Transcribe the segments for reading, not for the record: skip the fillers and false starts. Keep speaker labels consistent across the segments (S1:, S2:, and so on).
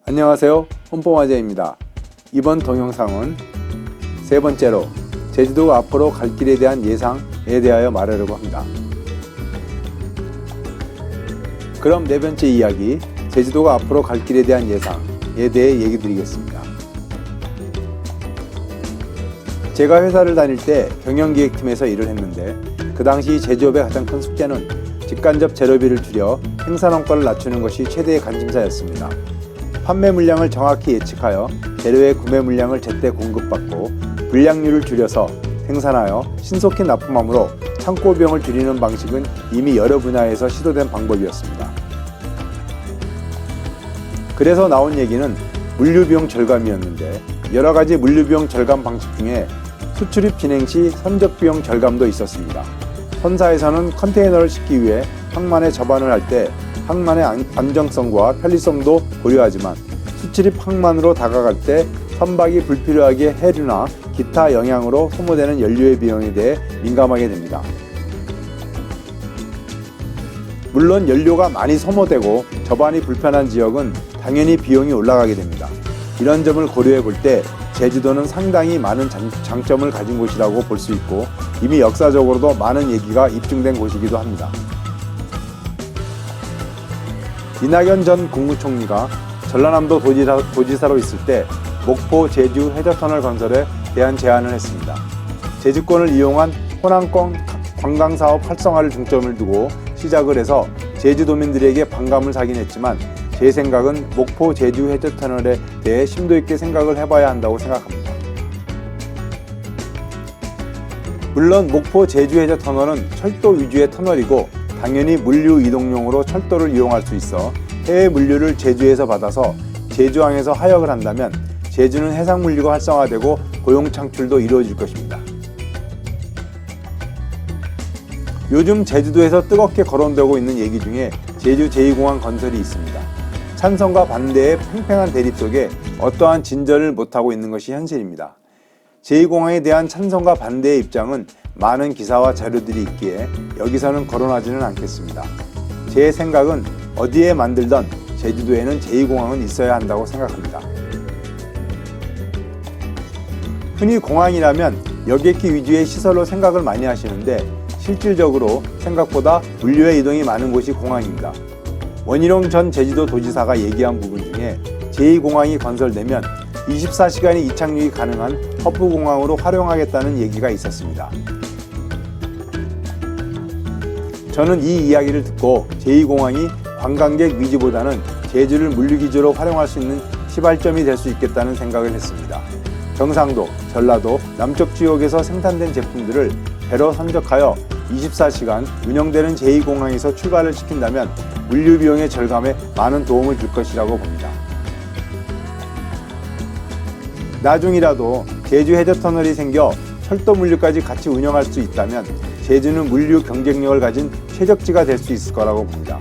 S1: 안녕하세요, 홈뽕화재입니다. 이번 동영상은 세 번째로 제주도가 앞으로 갈 길에 대한 예상에 대하여 말하려고 합니다. 그럼 네 번째 이야기, 제주도가 앞으로 갈 길에 대한 예상에 대해 얘기 드리겠습니다. 제가 회사를 다닐 때 경영기획팀에서 일을 했는데 그 당시 제조업의 가장 큰 숙제는 직간접 재료비를 줄여 생산원가를 낮추는 것이 최대의 관심사였습니다. 판매 물량을 정확히 예측하여 재료의 구매 물량을 제때 공급받고 불량률을 줄여서 생산하여 신속히 납품함으로 창고 비용을 줄이는 방식은 이미 여러 분야에서 시도된 방법이었습니다. 그래서 나온 얘기는 물류비용 절감이었는데 여러 가지 물류비용 절감 방식 중에 수출입 진행 시 선적비용 절감도 있었습니다. 선사에서는 컨테이너를 싣기 위해 항만에 접안을 할 때 항만의 안정성과 편리성도 고려하지만 수출입 항만으로 다가갈 때 선박이 불필요하게 해류나 기타 영향으로 소모되는 연료의 비용에 대해 민감하게 됩니다. 물론 연료가 많이 소모되고 접안이 불편한 지역은 당연히 비용이 올라가게 됩니다. 이런 점을 고려해 볼 때 제주도는 상당히 많은 장점을 가진 곳이라고 볼 수 있고 이미 역사적으로도 많은 얘기가 입증된 곳이기도 합니다. 이낙연 전 국무총리가 전라남도 도지사로 있을 때 목포 제주 해저터널 건설에 대한 제안을 했습니다. 제주권을 이용한 호남권 관광사업 활성화를 중점을 두고 시작을 해서 제주도민들에게 반감을 사긴 했지만 제 생각은 목포 제주 해저터널에 대해 심도 있게 생각을 해봐야 한다고 생각합니다. 물론 목포 제주 해저터널은 철도 위주의 터널이고 당연히 물류 이동용으로 철도를 이용할 수 있어 해외 물류를 제주에서 받아서 제주항에서 하역을 한다면 제주는 해상 물류가 활성화되고 고용 창출도 이루어질 것입니다. 요즘 제주도에서 뜨겁게 거론되고 있는 얘기 중에 제주 제2공항 건설이 있습니다. 찬성과 반대의 팽팽한 대립 속에 어떠한 진전을 못하고 있는 것이 현실입니다. 제2공항에 대한 찬성과 반대의 입장은 많은 기사와 자료들이 있기에 여기서는 거론하지는 않겠습니다. 제 생각은 어디에 만들던 제주도에는 제2공항은 있어야 한다고 생각합니다. 흔히 공항이라면 여객기 위주의 시설로 생각을 많이 하시는데 실질적으로 생각보다 물류의 이동이 많은 곳이 공항입니다. 원희룡 전 제주도 도지사가 얘기한 부분 중에 제2공항이 건설되면 24시간이 이착륙이 가능한 허브공항으로 활용하겠다는 얘기가 있었습니다. 저는 이 이야기를 듣고 제2공항이 관광객 위주보다는 제주를 물류기지로 활용할 수 있는 시발점이 될 수 있겠다는 생각을 했습니다. 경상도, 전라도, 남쪽 지역에서 생산된 제품들을 배로 선적하여 24시간 운영되는 제2공항에서 출발을 시킨다면 물류 비용의 절감에 많은 도움을 줄 것이라고 봅니다. 나중이라도 제주 해저터널이 생겨 철도 물류까지 같이 운영할 수 있다면 제주는 물류 경쟁력을 가진 최적지가 될 수 있을 거라고 봅니다.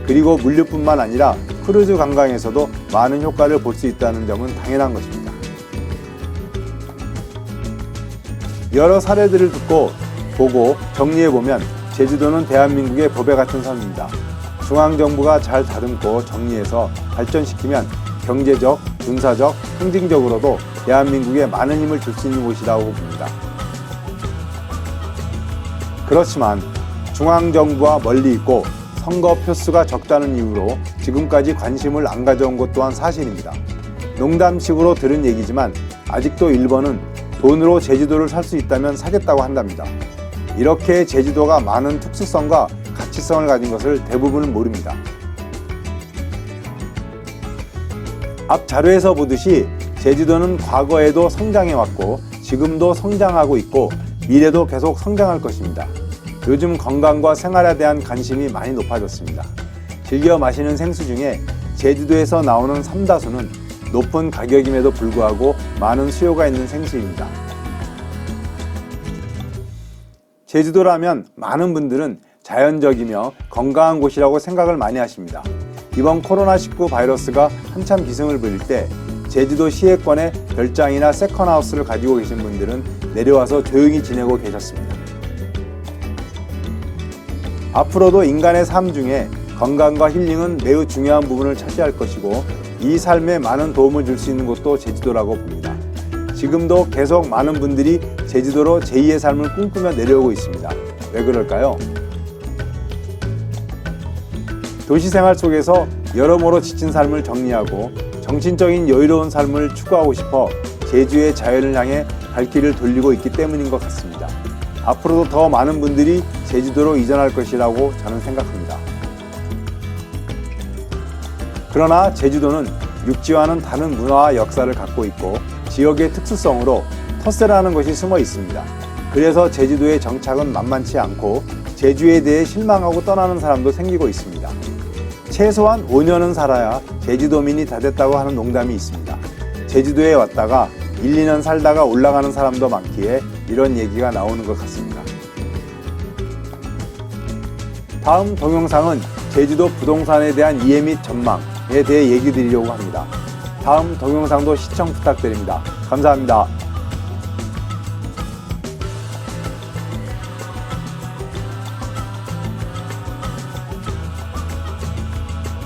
S1: 그리고 물류뿐만 아니라 크루즈 관광에서도 많은 효과를 볼 수 있다는 점은 당연한 것입니다. 여러 사례들을 보고 정리해보면 제주도는 대한민국의 보배 같은 섬입니다. 중앙정부가 잘 다듬고 정리해서 발전시키면 경제적, 군사적, 상징적으로도 대한민국에 많은 힘을 줄 수 있는 곳이라고 봅니다. 그렇지만 중앙정부와 멀리 있고 선거 표수가 적다는 이유로 지금까지 관심을 안 가져온 것 또한 사실입니다. 농담식으로 들은 얘기지만 아직도 일본은 돈으로 제주도를 살 수 있다면 사겠다고 한답니다. 이렇게 제주도가 많은 특수성과 가치성을 가진 것을 대부분은 모릅니다. 앞 자료에서 보듯이 제주도는 과거에도 성장해왔고 지금도 성장하고 있고 미래도 계속 성장할 것입니다. 요즘 건강과 생활에 대한 관심이 많이 높아졌습니다. 즐겨 마시는 생수 중에 제주도에서 나오는 삼다수는 높은 가격임에도 불구하고 많은 수요가 있는 생수입니다. 제주도라면 많은 분들은 자연적이며 건강한 곳이라고 생각을 많이 하십니다. 이번 코로나19 바이러스가 한참 기승을 부릴 때 제주도 시해권에 별장이나 세컨하우스를 가지고 계신 분들은 내려와서 조용히 지내고 계셨습니다. 앞으로도 인간의 삶 중에 건강과 힐링은 매우 중요한 부분을 차지할 것이고 이 삶에 많은 도움을 줄 수 있는 곳도 제주도라고 봅니다. 지금도 계속 많은 분들이 제주도로 제2의 삶을 꿈꾸며 내려오고 있습니다. 왜 그럴까요? 도시생활 속에서 여러모로 지친 삶을 정리하고 정신적인 여유로운 삶을 추구하고 싶어 제주의 자연을 향해 발길을 돌리고 있기 때문인 것 같습니다. 앞으로도 더 많은 분들이 제주도로 이전할 것이라고 저는 생각합니다. 그러나 제주도는 육지와는 다른 문화와 역사를 갖고 있고 지역의 특수성으로 터세라는 것이 숨어 있습니다. 그래서 제주도의 정착은 만만치 않고 제주에 대해 실망하고 떠나는 사람도 생기고 있습니다. 최소한 5년은 살아야 제주도민이 다 됐다고 하는 농담이 있습니다. 제주도에 왔다가 1, 2년 살다가 올라가는 사람도 많기에 이런 얘기가 나오는 것 같습니다. 다음 동영상은 제주도 부동산에 대한 이해 및 전망에 대해 얘기 드리려고 합니다. 다음 동영상도 시청 부탁드립니다. 감사합니다.